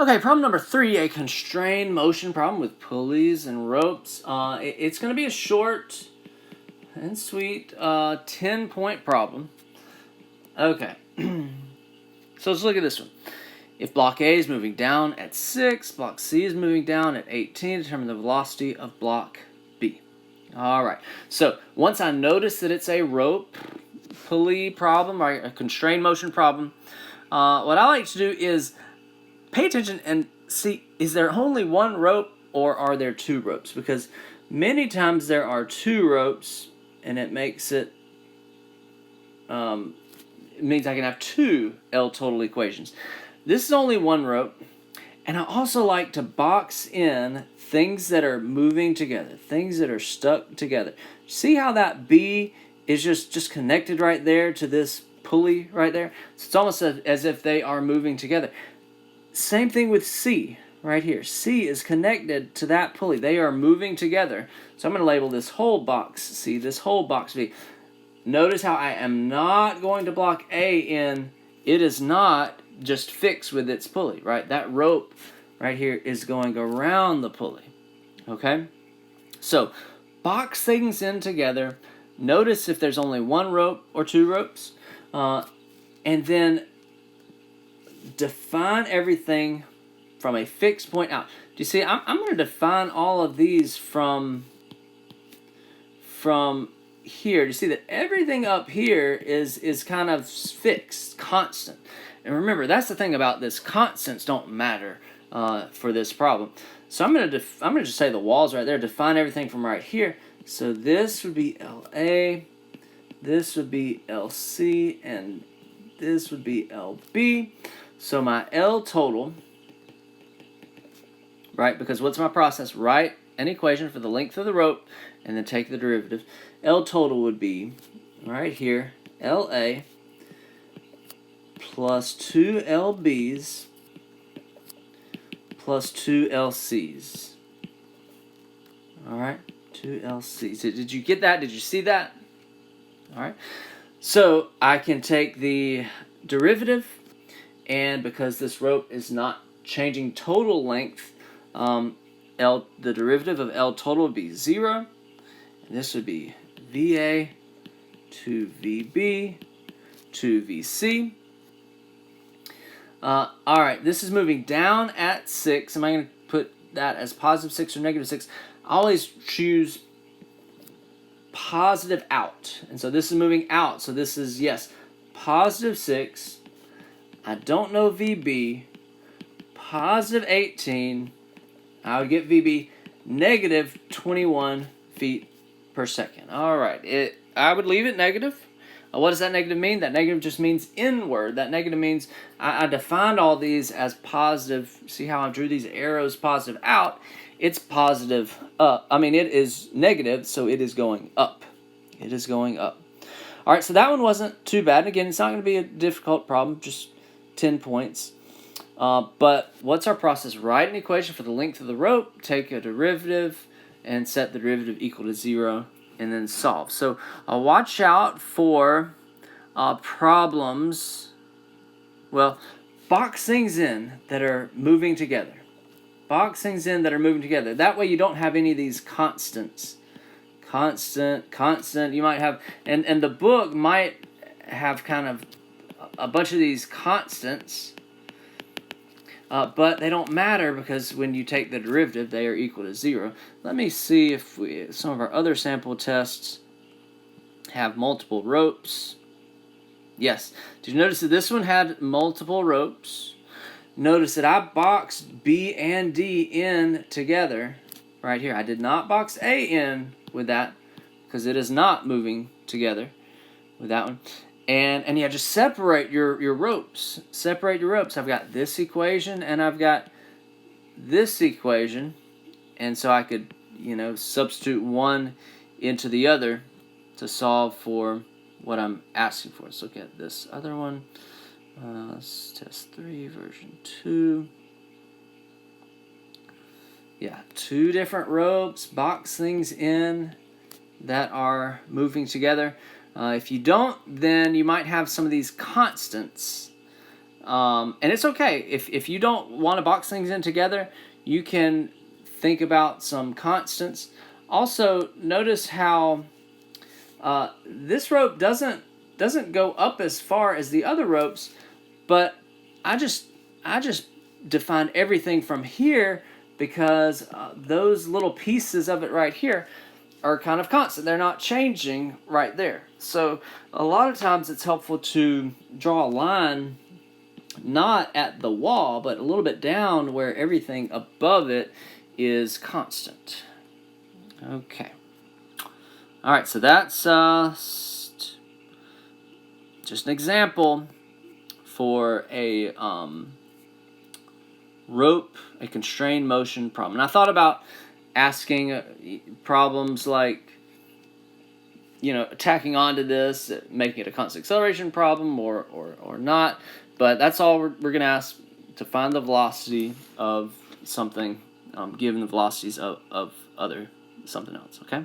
Okay, problem number 3, a constrained motion problem with pulleys and ropes. It's going to be a short and sweet 10-point problem. Okay, so let's look at this one. If block A is moving down at 6, block C is moving down at 18, determine the velocity of block B. All right, so once I notice that it's a rope pulley problem, or a constrained motion problem, what I like to do is pay attention and see, is there only one rope or are there 2 ropes? Because many times there are 2 ropes, and it makes it, it means I can have 2 L total equations. This is only 1 rope, and I also like to box in things that are moving together, things that are stuck together. See how that B is just connected right there to this pulley right there? So it's almost as if they are moving together. Same thing with C right here. C is connected to that pulley. They are moving together. So I'm going to label this whole box C, this whole box B. Notice how I am not going to block A in. It is not just fixed with its pulley, right? That rope right here is going around the pulley, okay? So box things in together. Notice if there's only 1 rope or 2 ropes, and then define everything from a fixed point out. Do you see? I'm going to define all of these from here. Do you see that everything up here is kind of fixed, constant? And remember, that's the thing about this. Constants don't matter for this problem. So I'm going to just say the walls right there. Define everything from right here. So this would be LA, this would be LC, and this would be LB. So my L total, right, because what's my process? Write an equation for the length of the rope and then take the derivative. L total would be, right here, LA plus 2 LBs plus 2 LCs. All right, 2 LCs. Did you get that? Did you see that? All right. So I can take the derivative, and because this rope is not changing total length, the derivative of L total would be 0. And this would be VA to VB to VC. All right, this is moving down at 6. Am I going to put that as positive 6 or negative 6? I always choose positive out. And so this is moving out. So this is, yes, positive 6. I don't know VB. Positive 18. I would get VB negative 21 feet per second. All right. I would leave it negative. What does that negative mean? That negative just means inward. That negative means I defined all these as positive. See how I drew these arrows positive out? It's positive up. I mean, it is negative, so it is going up. It is going up. All right, so that one wasn't too bad. Again, it's not going to be a difficult problem, just 10 points. But what's our process? Write an equation for the length of the rope, take a derivative, and set the derivative equal to 0, and then solve. So watch out for problems. Well, box things in that are moving together. Box things in that are moving together. That way you don't have any of these constants. Constant. You might have, and the book might have kind of a bunch of these constants, but they don't matter because when you take the derivative, they are equal to 0. Let me see if some of our other sample tests have multiple ropes. Yes. Did you notice that this one had multiple ropes? Notice that I boxed B and D in together right here. I did not box A in with that because it is not moving together with that one. And yeah, just separate your ropes. Separate your ropes. I've got this equation and I've got this equation. And so I could, substitute one into the other to solve for what I'm asking for. Let's look at this other one. Let's test 3, version 2. Yeah, 2 different ropes, box things in that are moving together. If you don't, then you might have some of these constants And it's okay. If you don't want to box things in together, you can think about some constants. Also, notice how this rope doesn't go up as far as the other ropes, but I just defined everything from here because those little pieces of it right here are kind of constant. They're not changing right there. So a lot of times it's helpful to draw a line not at the wall, but a little bit down where everything above it is constant. Okay. All right, so that's just an example for a rope, a constrained motion problem. And I thought about asking problems like, tacking onto this, making it a constant acceleration problem or not. But that's all we're going to ask, to find the velocity of something given the velocities of other something else, okay?